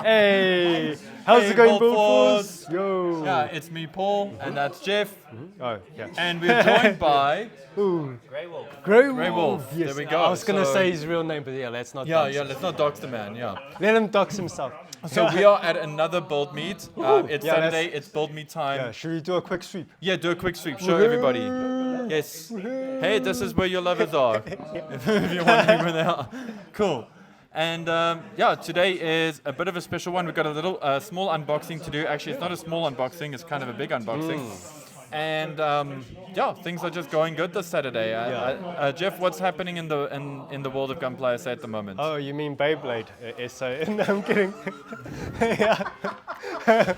Hey, how's it going, BuildForce? Yo. Yeah, it's me, Paul, and that's Jeff. Oh, yeah. And we're joined by Greywolf. Greywolf. Yes. There we go. I was gonna So- say his real name, but yeah, let's not. Yeah, dox him. let's not dox the man, yeah. Let him dox himself. So we are at another BuildMeet. It's Yeah, Saturday, it's BuildMeet time. Yeah, should we do a quick sweep? Yeah, do a quick sweep, show everybody. Yes. Hey, this is where your lovers are. If you're wondering where they are. Cool. And yeah, today is a bit of a special one. We've got a little small unboxing to do. Actually, it's not a small unboxing, it's kind of a big unboxing. And yeah, things are just going good this Saturday. Jeff, what's happening in the world of Gunpla SA at the moment? Oh, you mean Beyblade? So no, I'm kidding. Yeah.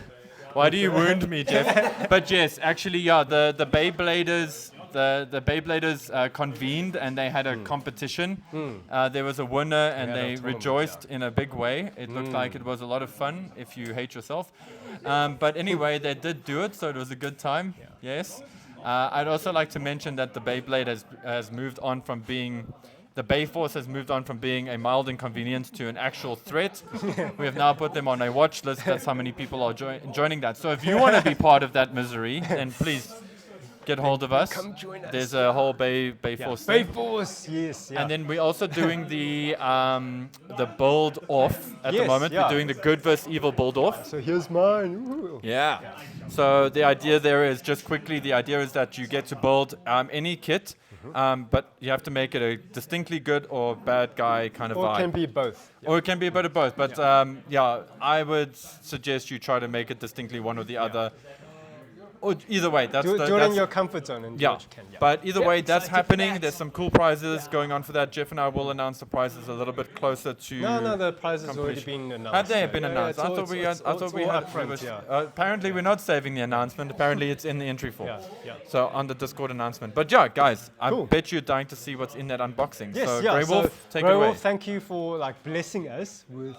Why do you wound me, Jeff? But yes, actually, yeah, the Beybladers. The Beybladers convened and they had a competition. There was a winner and they rejoiced in a big way. It looked like it was a lot of fun if you hate yourself. But anyway, they did do it, so it was a good time. Yes. I'd also like to mention that the Beyblade has moved on from being... The BuildForce has moved on from being a mild inconvenience to an actual threat. We have now put them on a watch list. That's how many people are joining that. So if you want to be part of that misery, then please... get hold of us. Come join us. There's a whole BuildForce thing. BuildForce, yes. Yeah. And then we're also doing the build off at the Yes, moment. yeah. We're doing the good versus evil build off. So here's mine. Ooh. Yeah. So the idea there is just quickly. The idea is that you get to build any kit, but you have to make it a distinctly good or bad guy kind of Or vibe. it can be both. Or it can be a bit of both. But yeah, I would suggest you try to make it distinctly one or the other. Or either way, that's Do it in that's your comfort zone and do yeah. what you can. Yeah. But either way, that's excited for happening. that. There's some cool prizes going on for that. Jeff and I will announce the prizes a little bit closer to. No, the prize has already completion. been announced. Have they so been yeah, announced? it's I all- thought we it's had. I thought we all had. upfront, we was- yeah. apparently, we're not saving the announcement. Apparently, it's in the entry form. Yeah. So on the Discord announcement. But yeah, guys, Cool. I bet you're dying to see what's in that unboxing. Yes, so yeah. Greywolf, take it Greywolf, away. thank you for blessing us with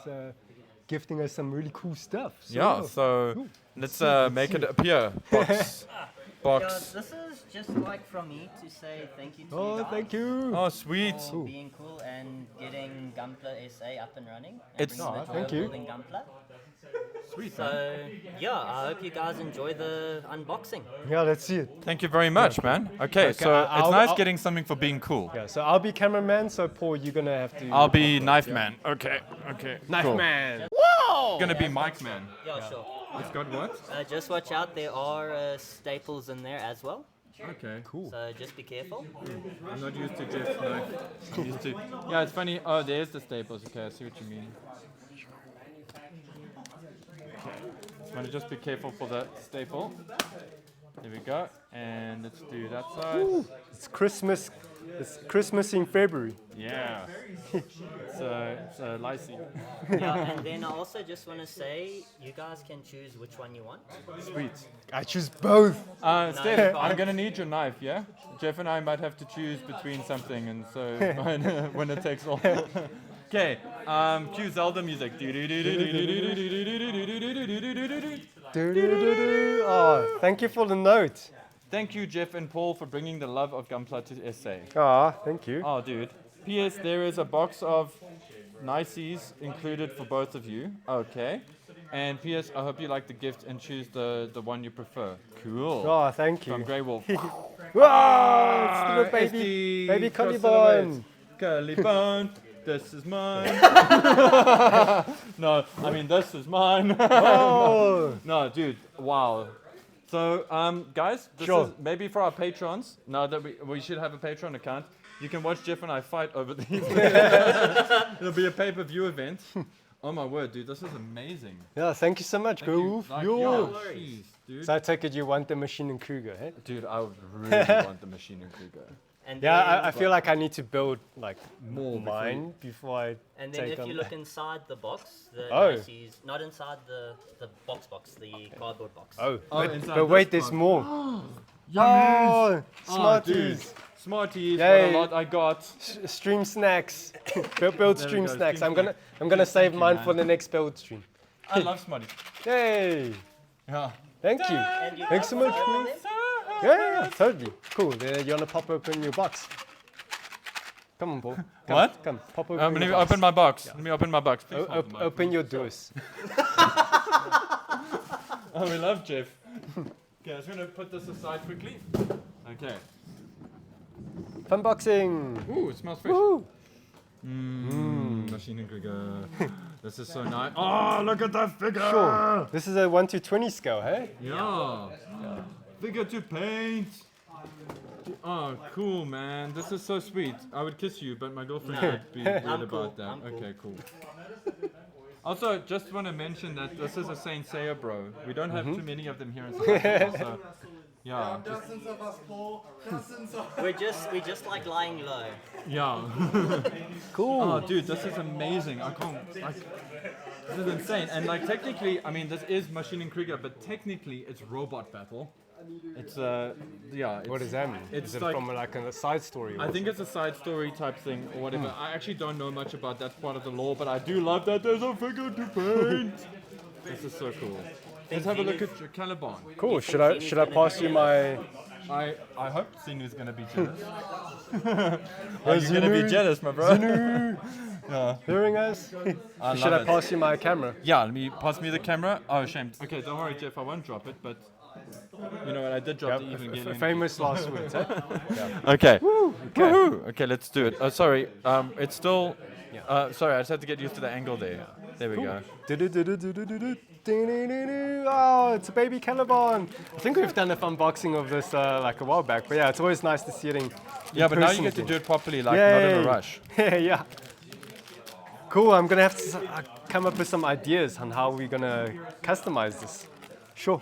gifting us some really cool stuff. So, Yeah. So let's make it appear. Yeah, Box. this is just like from me to say thank you to you Oh, guys thank you. Oh, sweet. for being cool and getting Gunpla SA up and running. And It's- bringing the joy thank of you. building Gunpla. Sweet. Man. So yeah, I hope you guys enjoy the unboxing. Yeah, let's see it. Thank you very much, man. Okay, so it's I'll- nice I'll- getting something for being cool. Yeah, so I'll be cameraman. So Paul, you're gonna have to. I'll be knife man. Okay. knife cool. man. Gonna be mic man. Yeah, sure. It's got what? Just watch out, there are staples in there as well. Okay. Cool. So just be careful. I'm not used to Jeff's knife. I'm used to. Yeah, it's funny. Oh, there's the staples. Okay, I see what you mean. I'm gonna just be careful for the staple. There we go. And let's do that side. It's Christmas. It's Christmas in February. Yeah. It's a lycee. Yeah, and then I also just want to say, you guys can choose which one you want. Sweet. I choose both. Steph, you I'm can't. gonna need your knife, yeah? Jeff and I might have to choose between something, and so when it takes all. Okay, cue Zelda music. Oh, thank you for the note. Thank you, Jeff and Paul, for bringing the love of Gunpla to SA. Ah, thank you. Oh, dude. P.S. There is a box of niceties included for both of you. Okay. And P.S. I hope you like the gift and choose the one you prefer. Cool. Oh, thank From you. Greywolf. Wow, it's the baby, baby Collybone. Collybone. This is mine. No, I mean this is mine. Oh, No, dude. Wow. So, guys, this Sure. is maybe for our patrons. Now that we should have a Patreon account. You can watch Jeff and I fight over these. It'll be a pay-per-view event. Oh my word, dude, this is amazing. yeah, thank you so much, Thank you. Greywolf. Like, Yo. yeah, jeez, dude. So I take it you want the Machine and Kruger, eh? Dude, I would really want the Machine and Kruger. And Yeah, then, I feel like I need to build More mine before I and then take if on you look inside the box, the Oh. Niceties, not inside the box, the cardboard box. Oh, Oh, but, inside but this wait, there's box. more. Yummies! Oh, dude. Smarties. Smarties, Yay. what a lot I got. Stream snacks. build There we stream go, snacks. stream I'm gonna save you, mine man. for the next build stream. I love Smarties. Yay! Yeah. Thank you. And you Thanks so guys much. want Chris. them? Yeah, totally. Cool. You wanna pop open your box? Come on, Paul. Come, What? Come, pop open. Let me your box. open my box. Let me open my box. Please hold the mic. Open your doors. Oh, we love Jeff. Okay, I'm just going to put this aside quickly. Okay. Funboxing. Ooh, it smells fresh. Woo. Machine Krieger. This is so nice. Oh, look at that figure. Sure. This is a 1 to 20 scale, hey? Yeah. Figure to paint. Oh, cool, man. This is so sweet. I would kiss you, but my girlfriend would be weird I'm about cool. that. I'm cool. Okay, cool. Also, just want to mention that this is a Saint Seiya bro. We don't have too many of them here in South Africa, so yeah. Dozens of us, Paul. Dozens of We just like lying low. Yeah. Cool. Oh, dude, this is amazing. I can't. This is insane. And like technically, I mean, this is Maschinen Krieger, but technically, it's robot battle. It's yeah. What does that mean? It's Is it like- from like a side story? I think it's a side story type thing or whatever. I actually don't know much about that part of the lore, but I do love that there's a figure to paint. This is so cool. Let's have a look at your Caliban. Cool. Should I pass you my? I hope Sinu's gonna be jealous. Are you gonna be Zinu. jealous, my bro? Yeah. Hearing us? I Should love I it. pass you my camera? Yeah, let me pass me the camera. Oh, shame. Okay, don't worry, Jeff. I won't drop it, but you know what? I did drop the Evangelion. Famous last words, eh? Okay. Woohoo! Okay, let's do it. Oh, sorry. It's still. Sorry, I just had to get used to the angle there. There we go. Oh, it's a baby Caliban. I think we've done a unboxing of this like a while back, but yeah, it's always nice to see it in Yeah, but now you person get to again. do it properly, like not in a Yay. rush. Yeah. Cool, I'm gonna have to come up with some ideas on how we're gonna customize this. Sure.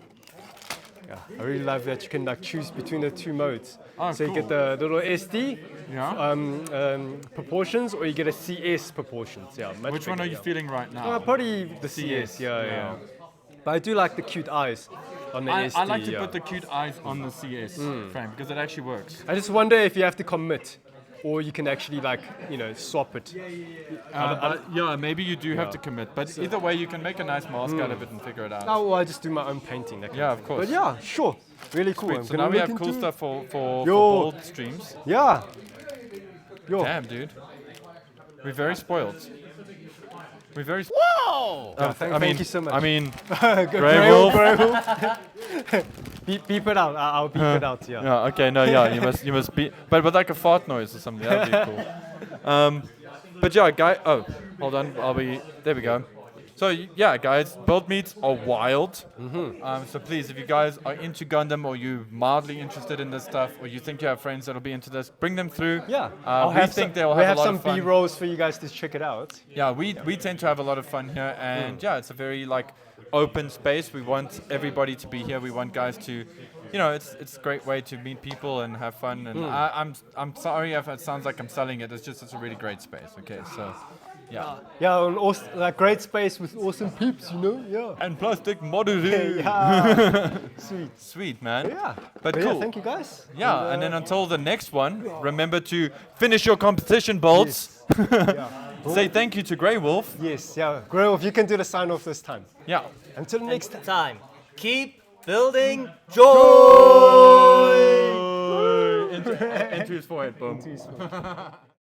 Yeah, I really love that you can like choose between the two modes. Oh, so you cool. get the little SD Yeah. proportions, or you get a CS proportions. Yeah. Much Which one are bigger, you yeah. feeling right now? Probably the CS. Yeah. But I do like the cute eyes on the SD. I like to yeah. put the cute eyes on the CS frame because it actually works. I just wonder if you have to commit, or you can actually like swap it. But yeah, maybe you do have to commit, but either way, you can make a nice mask out of it and figure it out. Oh, well, I just do my own painting. That kind Yeah, of of thing. course. But yeah, sure. Really cool. I'm So gonna now we look have cool into- stuff for Yo. build streams. Yeah. Yo. Damn, dude. We're very spoiled. We're very. Oh, thank you so much. I mean, Greywolf. Beep it out. I'll beep it out. Yeah. yeah. Okay. No. Yeah. You must be. But with like a fart noise or something. That'd be cool. But yeah, guy. Oh, hold on. There we go. So yeah, guys, BuildMeets are wild. So please, if you guys are into Gundam or you're mildly interested in this stuff, or you think you have friends that'll be into this, bring them through. Yeah. We think they'll we have a lot some of fun. B-rolls for you guys to check it out. Yeah, we tend to have a lot of fun here, and yeah, it's a very like open space. We want everybody to be here. We want guys to, it's a great way to meet people and have fun. And I'm sorry if it sounds like I'm selling it. It's a really great space. Okay, so yeah. Yeah, an awesome, like great space with awesome peeps, Yeah. And plastic models. Yeah. Sweet. Sweet, man. Yeah. But yeah, cool. thank you guys. Yeah, and then until the next one, remember to finish your competition builds. Say thank you to Greywolf. Yes, yeah. Greywolf, you can do the sign off this time. Yeah. Until next time. Time. Keep building joy. Into his forehead, boom.